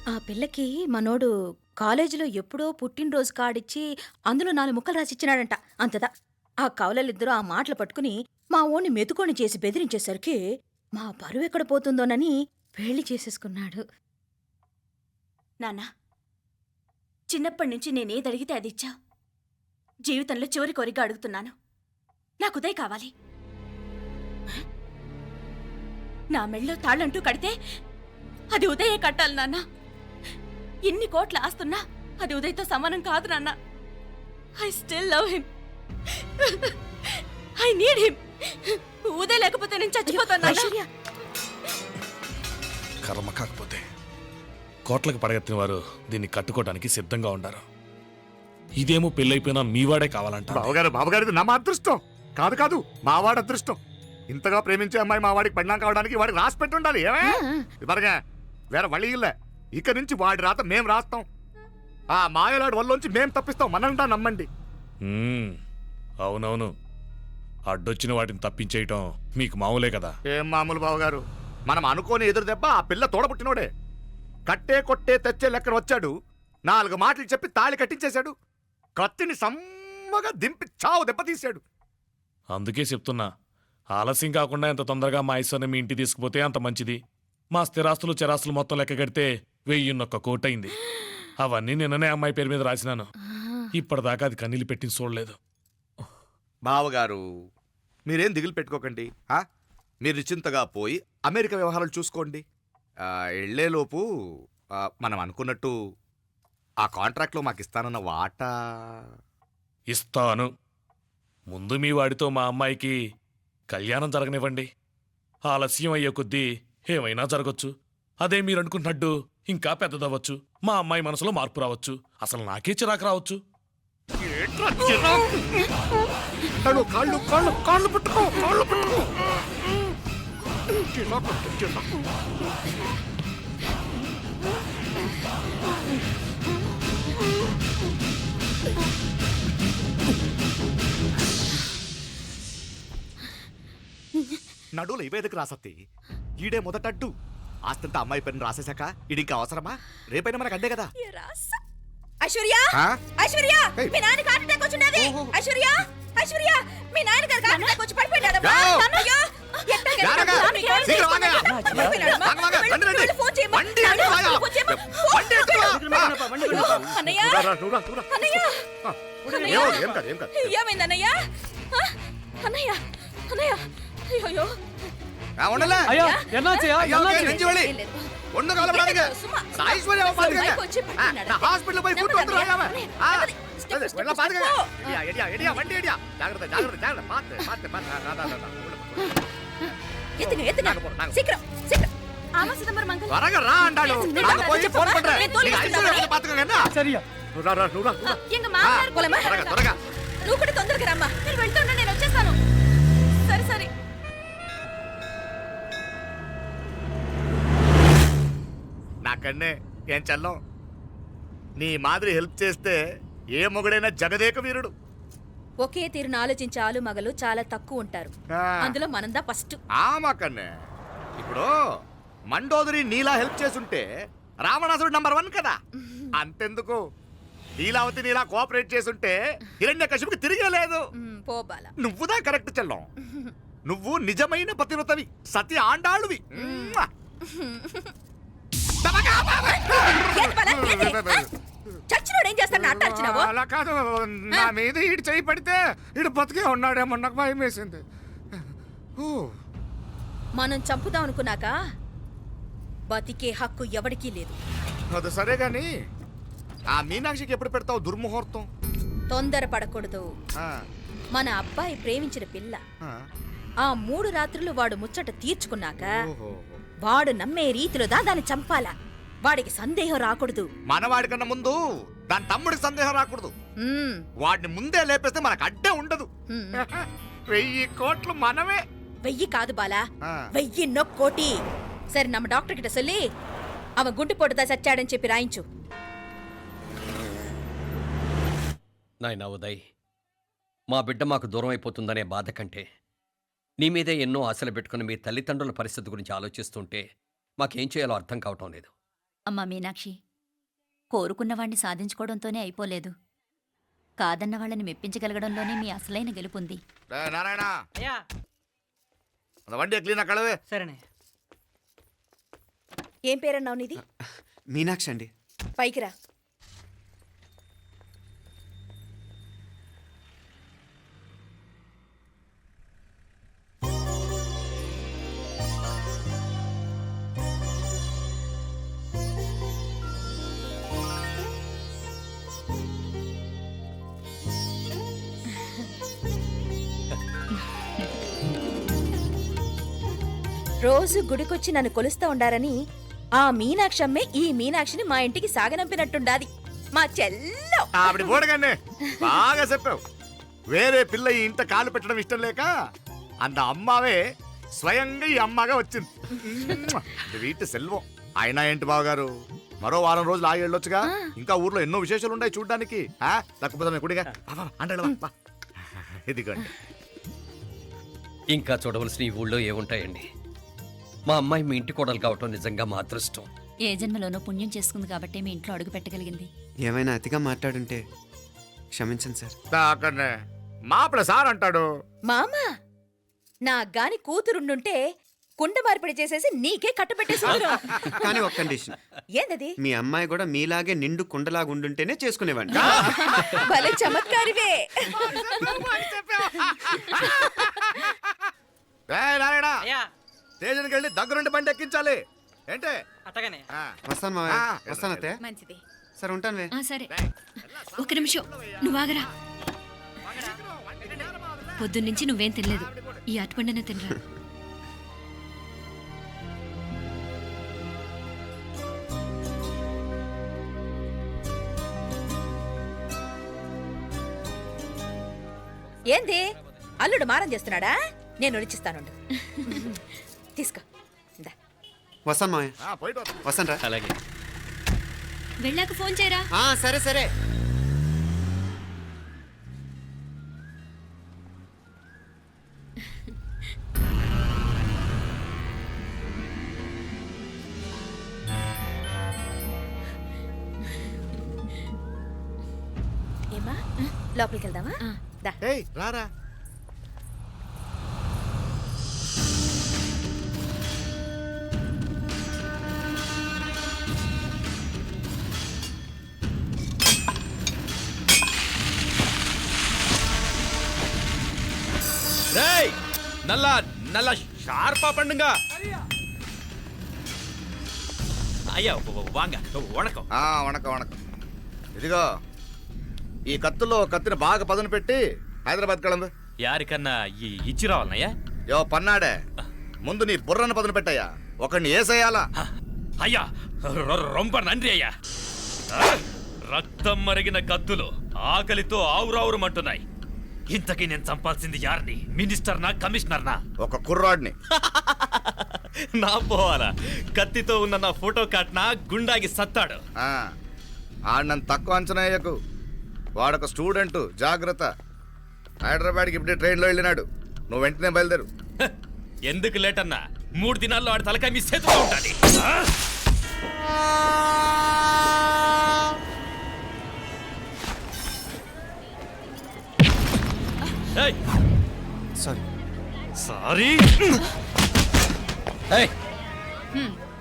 ఆ పిల్లకి మనోడు కాలేజీలో ఎప్పుడో పుట్టినరోజు కార్డిచ్చి అందులో 4 ముక్కలు రాసిచ్చినాడంట. అంతదా. ఆ కవలలిద్దరూ ఆ మాటలు పట్టుకుని మా వోణ్ణి మెతుకోని చేసి బెదిరించేసరికి మా పరువెక్కడ పోతుందోనని పెళ్లి చేసేసుకున్నాడు. నాన్న, చిన్నప్పటినుంచి నేనేదడిగితే అది ఇచ్చావు. జీవితంలో చివరి కోరిక అడుగుతున్నాను. నాకు ఉదయ్ కావాలి. నా మెళ్ళో తాళ్ళంటూ కడితే అది ఉదయే కట్టాలి నాన్న. ఎన్ని కోట్ల ఆస్తున్నా అది ఉదయ్తో సమానం కాదు నాన్న. I still love him. I need him. Uday లేకపోతే నేను చచ్చిపోతాను నాన్న. కర్మ కాకపోతే కోట్లకు పడగెత్తిన వారు దీన్ని కట్టుకోవడానికి సిద్ధంగా ఉండారు. ఇదేమో పెళ్ళైపోయినా మీవాడే కావాలంట. బావగారు నా మా అదృష్టం కాదు కాదు మావాడి అదృష్టం. ఇంతగా ప్రేమించే అమ్మాయి మా వాడికి పెళ్ళాం కావడానికి వాడికి రాసి పెట్టుండాలి. ఏమే ఇవరగా వేరే వళ్ళి ఇల్లే. ఇక నుంచి వాడి రాత మేం రాస్తాం. ఆ మాయలాడు వల్లోంచి మేం తప్పిస్తాం. మనల్ని నమ్మండి. అవునవును, అడ్డొచ్చిన వాటిని తప్పించేయటం మీకు మామూలే కదా. ఏం మామూలు బావగారు, మనం అనుకోని ఎదురు దెబ్బ ఆ పిల్ల తోడబుట్టినోడే. కట్టే కొట్టే తెచ్చే లెక్కన వచ్చాడు. 4 మాటలు చెప్పి తాళి కట్టించేశాడు. కత్తిని సమ్మగా దింపి చావు దెబ్బతీశాడు. అందుకే చెప్తున్నా, ఆలస్యం కాకుండా ఎంత తొందరగా మా ఐశ్వర్యం మీ ఇంటికి తీసుకుపోతే అంత మంచిది. మా స్థిరాస్తులు చిరాస్తులు మొత్తం లెక్క కడితే 1001 కోటయింది. అవన్నీ నిన్ననే అమ్మాయి పేరు మీద రాసినాను. ఇప్పటిదాకా అది కన్నీళ్ళు పెట్టింది చూడలేదు. బావగారు మీరేం దిగులు పెట్టుకోకండి. మీరు నిశ్చింతగా పోయి అమెరికా వ్యవహారాలు చూసుకోండి. వెళ్లేలోపు మనం అనుకున్నట్టు ఆ కాంట్రాక్ట్లో మాకు ఇస్తానన్న వాటా ఇస్తాను. ముందు మీ వాడితో మా అమ్మాయికి కళ్యాణం జరగనివ్వండి. ఆలస్యం అయ్యే కొద్దీ ఏమైనా జరగచ్చు. అదే మీరు అనుకుంటున్నట్టు ఇంకా పెద్దదవ్వచ్చు. మా అమ్మాయి మనసులో మార్పు రావచ్చు. అసలు నాకే చిరాకు రావచ్చు. నడువులు ఇవేదకు రాసత్తి. ఈడే మొదటడ్డు. ఆస్తంతా అమ్మాయి పేరుని రాసేశాక ఇడింకా అవసరమా? రేపైనా మనకు అడ్డే కదా. ఐశ్వర్య, ఐశ్వర్య, మీ నాన్న హార్ట్ అటాక్ వచ్చినది. ఐశ్వర్య, ఐశ్వర్య, మీ నాన్న గారు హార్ట్ అటాక్ వచ్చి పడిపోయాడమ్మా. నాన్నయ్య, ఏమైందన్నయ్య? అన్నయ్య, అన్నయ్య, అయ్యో హాస్పిటల్ పోయి త్వరగా రా అంటాడు. త్వరగా నువ్వు కూడా తొందరగా రమ్మా. నేను వెళ్తున్నా, నేను వచ్చేస్తాను. సరే సరే. నాకన్నే ఏం చల్లం. నీ మాదిరి హెల్ప్ చేస్తే ఏ మొగుడైనా జగదేక వీరుడు. ఒకే తీరున ఆలోచించే ఆలు మగలు చాలా తక్కువ ఉంటారు. అందులో మనందా ఫస్ట్. మాకన్నే ఇప్పుడు మండోదరి నీలా హెల్ప్ చేసుంటే రావణాసుడు నంబర్ 1 కదా. అంతెందుకు, లీలావతి నీలా కోఆపరేట్ చేసుంటే హిరణ్యకశిపుకి తిరిగే లేదు. నువ్వుదా కరెక్ట్ చెల్లం. నువ్వు నిజమైన పతివ్రతవి, సతి ఆండాళ్ళువి. అలా కాదు, నా మీద ఈడు చేయి పడితే ఈడు బతికే ఉన్నాడేమో నాకు భయం వేసింది. మనం చంపుదాం అనుకున్నాక బతికే హక్కు ఎవరికీ లేదు. అది సరే గాని ఆ మీనాక్షికి ఎప్పుడు పెడతావు దుర్ముహూర్తం? తొందరపడకూడదు. మన అబ్బాయి ప్రేమించిన పిల్ల ఆ 3 రాత్రులు వాడు ముచ్చట తీర్చుకున్నాక వాడు నమ్మే రీతిలో దాన్ని చంపాలా. వాడికి సందేహం రాకూడదు. మనవాడి కన్నా ముందు దాని తమ్ముడికి సందేహం రాకూడదు. వాడిని ముందే లేపేస్తే మనకు అడ్డే ఉండదు. 1000 కోట్లు మనమే. 1000 కాదు బాలా, 1000 కోటి. సరే, నమ్మ డాక్టర్ కిட்ட சொல்லி அவன் గుండు పోటుదా చచ్చాడని చెప్పి రాయించు. నాయనా ఉదయ్, మా బిడ్డ మాకు దూరం అయిపోతుందనే బాధ కంటే నీ మీదే ఎన్నో ఆశలు పెట్టుకుని మీ తల్లిదండ్రుల పరిస్థితి గురించి ఆలోచిస్తుంటే మాకేం చేయాలో అర్థం కావటం లేదు. అమ్మా మీనాక్షి, కోరుకున్నవాణ్ణి సాధించుకోవడంతోనే అయిపోలేదు. కాదన్న వాళ్ళని మెప్పించగలగడంలోనే మీ అసలైన గెలుపుంది. నారాయణ అయ్యా அந்த வண்டியை క్లీన్ కడవే. సరేనే. ఏం పేరన్నావు నీది? మీనాక్షి అండి. పైకి రా. రోజు గుడికొచ్చి నన్ను కొలుస్తా ఉండారని ఆ మీనాక్షమ్మే ఈ మీనాక్షిని మా ఇంటికి సాగనంపినట్టుండాది. మా చెల్లో ఆవిడ పోడగానే బాగా చెప్పావు. వేరే పిల్ల ఈ ఇంట కాలు పెట్టడం ఇష్టం లేక అంత అమ్మావే స్వయంగా ఈ అమ్మగా వచ్చింది. వీటి సెల్వం. అయినా ఏంటి బావగారు, మరో వారం రోజులు ఆగి వెళ్ళొచ్చుగా. ఇంకా ఊర్లో ఎన్నో విశేషాలు ఉన్నాయి చూడ్డానికి. తక్కువ కుడిగా అంటే ఇదిగోండి. ఇంకా చూడవలసిన ఈ ఊళ్ళో ఏముంటాయండి? మా అమ్మాయి మీ ఇంటి కోడలు కావటం నిజంగా మా అదృష్టం. ఏ జన్మలోనో పుణ్యం చేసుకుంది కాబట్టి మీ ఇంట్లో అడుగు పెట్టగలిగింది. ఏమైనా అతిగా మాట్లాడుంటే క్షమించండి సార్. అక్కడనే మాపల సార్ అంటాడు. మామ నా గాని కూతురుండుంటే కుండ మార్పిడి చేసేసి నీకే కట్టబెట్టేసి. కానీ ఒక కండిషన్. ఏందది? మీ అమ్మాయి కూడా మీలాగే నిండు కుండలాగా ఉండుంటేనే చేసుకునేవాడిని. భలే చమత్కారివే. నారాయణ అయ్యా స్టేషన్కి వెళ్ళి దగ్గరుండి బండి ఎక్కించాలి. ఏంటే అట్టగానే. వస్తాను మావయ్య. వస్తాను అత్తయ్య. మంచిది. సరే ఉంటాను వే. సరే, ఒక నిమిషం నువ్వాగరా. పొద్దున్నుంచి నువ్వేం తినలేదు. ఈ అటుపండనే తినరా. ఏంది అల్లుడు మారం చేస్తున్నాడా? నేను రుచిస్తాను. తీసుకో. ఇందా. వస్తాను మావయ్య. పోయిట్ వస్తాను రా. అలాగే. వెళ్ళాక ఫోన్ చేయరా. సరే సరే. ఏమా లోపలికి వెళ్దామా? దా. ఏయ్ రారా. டேய் நல்லா நல்லா ஷார்ப்பா பண்ணுங்க. ஐயா வாங்க வணக்கம். వణకం వణకం. ఇదిగో ఈ కత్తుల్లో కత్తిని బాగా పదును పెట్టి హైదరాబాద్ కళందు. யாருக்கண்ணா ఇచ్చి రావాలన్నయ్యా? యో పన్నాడే, ముందు నీ బుర్రను పదును పెట్టయ్యా. ఒకడిని ఏసేయాలా? అయ్యా రొంప నంది అయ్యా. రక్తం మరిగిన కత్తులు ఆకలితో ఆవురావురమంటున్నాయి. ఇంతకీ నేను చంపాల్సింది యారిని? మినిస్టర్నా కమిషనర్నా? ఒక కుర్రాడిని. నా పోవాలా? కత్తితో ఉన్న నా ఫోటో కాట్నా గుండాగి సత్తాడు. ఆడినంత తక్కువ అంచనా వేయకు. వాడొక స్టూడెంట్, జాగ్రత్త. హైదరాబాద్కి ఇప్పుడే ట్రైన్లో వెళ్ళినాడు. నువ్వు వెంటనే బయలుదేరు. ఎందుకు లేట్ అన్నా? 3 దినాల్లో ఆడి తలకాయ మీ చేతిలో ఉండాలి. సారీ. సారీ.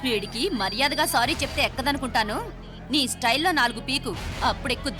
వీడికి మర్యాదగా సారీ చెప్తే ఎక్కదనుకుంటాను. నీ స్టైల్లో 4 పీకు, అప్పుడెక్కుద్ది.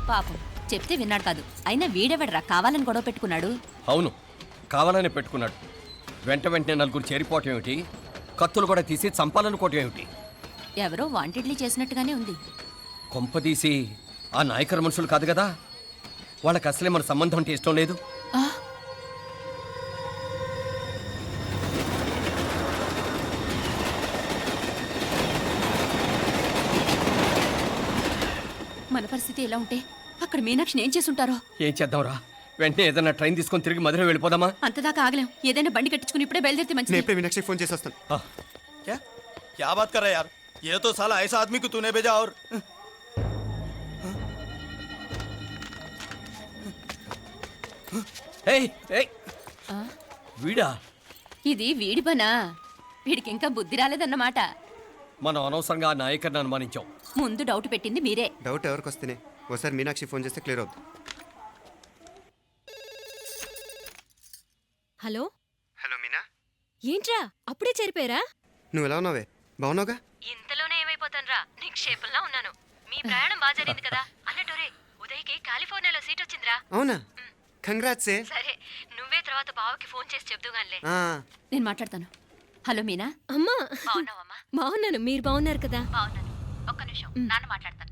పాపం చెప్తే విన్నాడు కాదు. అయినా వీడెవడరా కావాలని గొడవ పెట్టుకున్నాడు? అవును, కావాలనే పెట్టుకున్నాడు. వెంటనే నలుగురు చేరిపోవటం ఏమిటి, కత్తులు కూడా తీసి చంపాలనుకోవటం ఏమిటి? ఎవరో వాంటెడ్లీ చేసినట్టుగానే ఉంది. కొంపదీసి ఆ నాయకర్ మనుషులు కాదు కదా? వాళ్ళకి అసలే మన సంబంధం అంటే ఇష్టం లేదు. ఆ, మన పరిస్థితి ఎలా ఉంటే అక్కడ మీనాక్షిని ఏం చేసుంటారో. ఏం చేద్దాంరా? వెంటనే ఏదైనా ట్రైన్ తీసుకొని తిరిగి మధుర వెళ్ళిపోదామా? అంతదాకా ఆగలేం. ఏదైనా బండి కట్టించుకుని ఇప్పుడే బయలుదేరితే నేను మంచిది. ఇప్పుడే మీనాక్షికి ఫోన్ చేసి వస్తాను. क्या क्या बात कर रहा है यार? ये तो साला ऐसा आदमी को तूने भेजा और ఏయ్, ఏయ్, ఆ, వీడా? ఇది వీడి పనా? వీడికి ఇంకా బుద్ధి రాలేదన్నమాట. మనం అనవసరంగా ఆ నాయకర్ని అనుమానించాం. ముందు డౌట్ పెట్టింది మీరే. డౌట్ ఎవరికి వస్తేనే ఒకసారి మీనాక్షి ఫోన్ చేస్తే క్లియర్ అవుతుంది. హలో, హలో మీనా, ఏంట్రా అప్పుడే చేరిపోయారా? నువ్వు ఎలా ఉన్నావే? బాగున్నావుగా? ఇంతలోనే ఏమైపోతాన్రా, నిక్షేపంలా ఉన్నాను. మీ ప్రయాణం బాగా జరిగింది కదా? అన్నట్టురే ఉదయ్కి కాలిఫోర్నియాలో సీట్ వచ్చిందిరా. అవునా? కంగ్రాట్స్. సరే, నువ్వే తర్వాత బావకి ఫోన్ చేసి చెప్దుగానిలే. నేను మాట్లాడతాను. హలో మీనా, అమ్మా, బాగున్నావమ్మా? బాగున్నాను. మీరు బాగున్నారు కదా? బాగున్నాను. ఒక్క నిమిషం, నాన్న మాట్లాడతాట.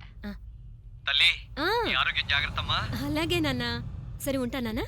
తల్లి, ఆ, నీ ఆరోగ్యం జాగ్రత్తమ్మా. అలాగే నాన్న. సరే ఉంటానా?